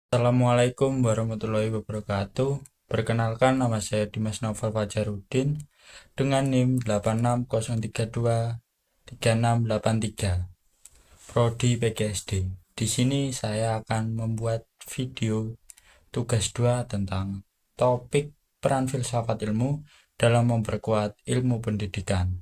Assalamualaikum warahmatullahi wabarakatuh. Perkenalkan, nama saya Dimas Novel Fajarudin dengan NIM 8603236683 Prodi PGSD. Di sini saya akan membuat video tugas 2 tentang topik peran filsafat ilmu dalam memperkuat ilmu pendidikan.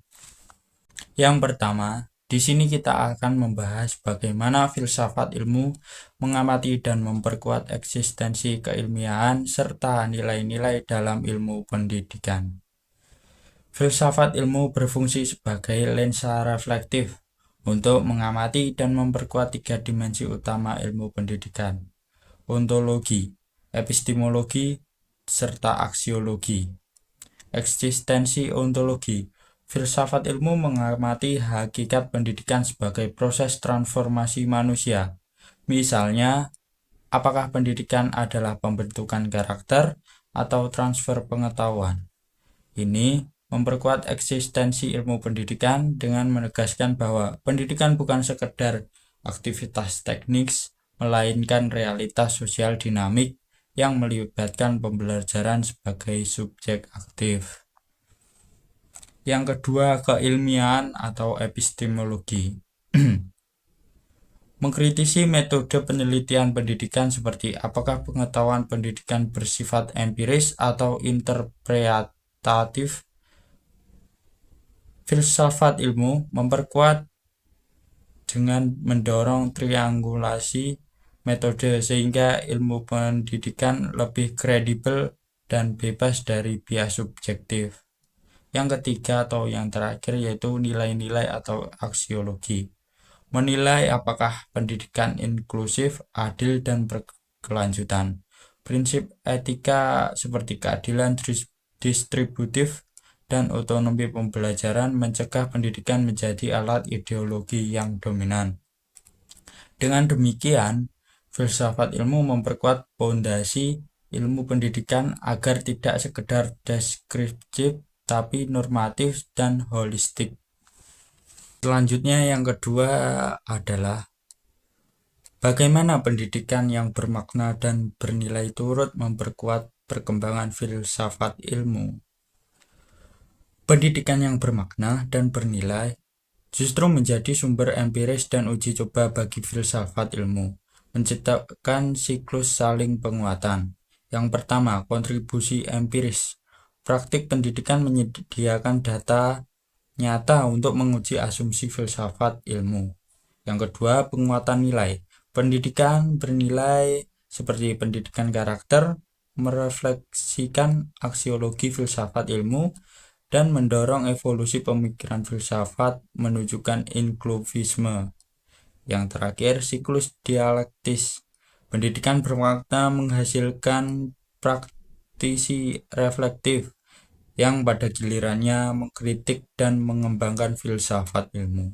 Yang pertama, di sini kita akan membahas bagaimana filsafat ilmu mengamati dan memperkuat eksistensi keilmiahan serta nilai-nilai dalam ilmu pendidikan. Filsafat ilmu berfungsi sebagai lensa reflektif untuk mengamati dan memperkuat tiga dimensi utama ilmu pendidikan: ontologi, epistemologi, serta aksiologi. Eksistensi ontologi. Filsafat ilmu mengamati hakikat pendidikan sebagai proses transformasi manusia. Misalnya, apakah pendidikan adalah pembentukan karakter atau transfer pengetahuan? Ini memperkuat eksistensi ilmu pendidikan dengan menegaskan bahwa pendidikan bukan sekedar aktivitas teknis, melainkan realitas sosial dinamik yang melibatkan pembelajaran sebagai subjek aktif. Yang kedua, keilmiahan atau epistemologi. Mengkritisi metode penelitian pendidikan seperti apakah pengetahuan pendidikan bersifat empiris atau interpretatif. Filsafat ilmu memperkuat dengan mendorong triangulasi metode sehingga ilmu pendidikan lebih kredibel dan bebas dari bias subjektif. Yang ketiga atau yang terakhir yaitu nilai-nilai atau aksiologi. Menilai apakah pendidikan inklusif, adil, dan berkelanjutan. Prinsip etika seperti keadilan distributif dan otonomi pembelajaran mencegah pendidikan menjadi alat ideologi yang dominan. Dengan demikian, filsafat ilmu memperkuat pondasi ilmu pendidikan agar tidak sekedar deskriptif tapi normatif dan holistik. Selanjutnya yang kedua adalah bagaimana pendidikan yang bermakna dan bernilai turut memperkuat perkembangan filsafat ilmu. Pendidikan yang bermakna dan bernilai justru menjadi sumber empiris dan uji coba bagi filsafat ilmu, menciptakan siklus saling penguatan. Yang pertama, kontribusi empiris. Praktik pendidikan menyediakan data nyata untuk menguji asumsi filsafat ilmu. Yang kedua, penguatan nilai. Pendidikan bernilai seperti pendidikan karakter merefleksikan aksiologi filsafat ilmu dan mendorong evolusi pemikiran filsafat menunjukkan inklusivisme. Yang terakhir, siklus dialektis. Pendidikan bermakna menghasilkan praktisi reflektif yang pada gilirannya mengkritik dan mengembangkan filsafat ilmu.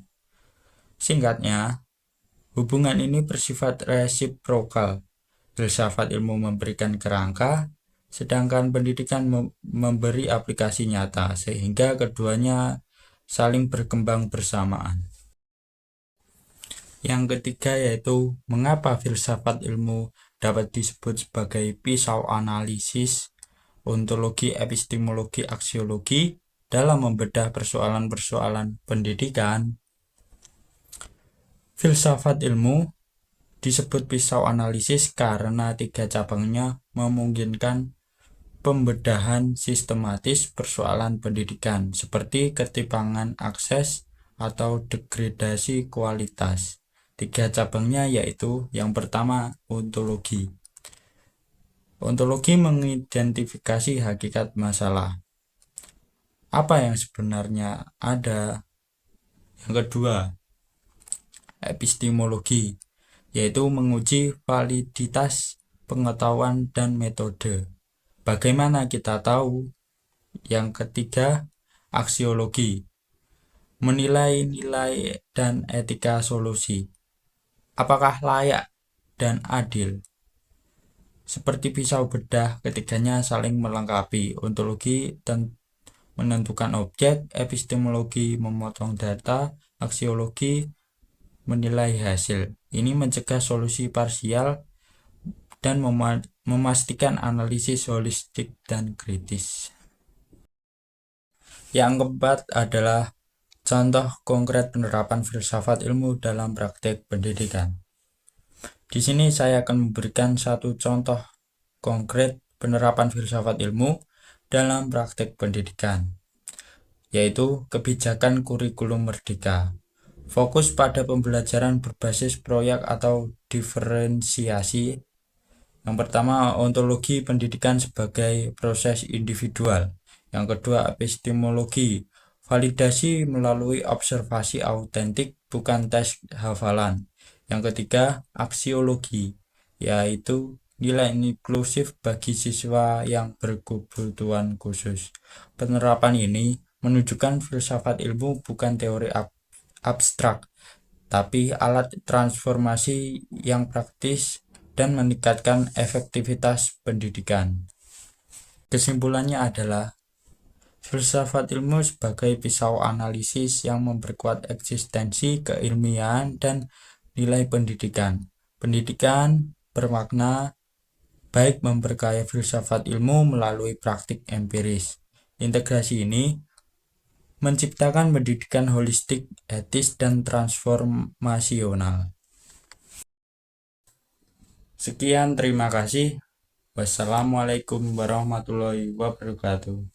Singkatnya, hubungan ini bersifat resiprokal. Filsafat ilmu memberikan kerangka, sedangkan pendidikan memberi aplikasi nyata, sehingga keduanya saling berkembang bersamaan. Yang ketiga yaitu mengapa filsafat ilmu dapat disebut sebagai pisau analisis ontologi, epistemologi, aksiologi dalam membedah persoalan-persoalan pendidikan. Filsafat ilmu disebut pisau analisis karena tiga cabangnya memungkinkan pembedahan sistematis persoalan pendidikan seperti ketimpangan akses atau degradasi kualitas. Tiga cabangnya yaitu yang pertama, ontologi. Ontologi mengidentifikasi hakikat masalah. Apa yang sebenarnya ada? Yang kedua, epistemologi, yaitu menguji validitas pengetahuan dan metode. Bagaimana kita tahu? Yang ketiga, aksiologi, menilai nilai dan etika solusi. Apakah layak dan adil? Seperti pisau bedah, ketiganya saling melengkapi. Ontologi menentukan objek, epistemologi memotong data, aksiologi menilai hasil. Ini mencegah solusi parsial dan memastikan analisis holistik dan kritis. Yang keempat adalah contoh konkret penerapan filsafat ilmu dalam praktek pendidikan. Di sini saya akan memberikan satu contoh konkret penerapan filsafat ilmu dalam praktek pendidikan, yaitu kebijakan kurikulum merdeka. Fokus pada pembelajaran berbasis proyek atau diferensiasi. Yang pertama, ontologi pendidikan sebagai proses individual. Yang kedua, epistemologi, validasi melalui observasi autentik, bukan tes hafalan. Yang ketiga, aksiologi, yaitu nilai inklusif bagi siswa yang berkebutuhan khusus. Penerapan ini menunjukkan filsafat ilmu bukan teori abstrak, tapi alat transformasi yang praktis dan meningkatkan efektivitas pendidikan. Kesimpulannya adalah filsafat ilmu sebagai pisau analisis yang memperkuat eksistensi keilmiahan dan nilai pendidikan. Pendidikan bermakna baik memperkaya filsafat ilmu melalui praktik empiris. Integrasi ini menciptakan pendidikan holistik, etis, dan transformasional. Sekian, terima kasih. Wassalamualaikum warahmatullahi wabarakatuh.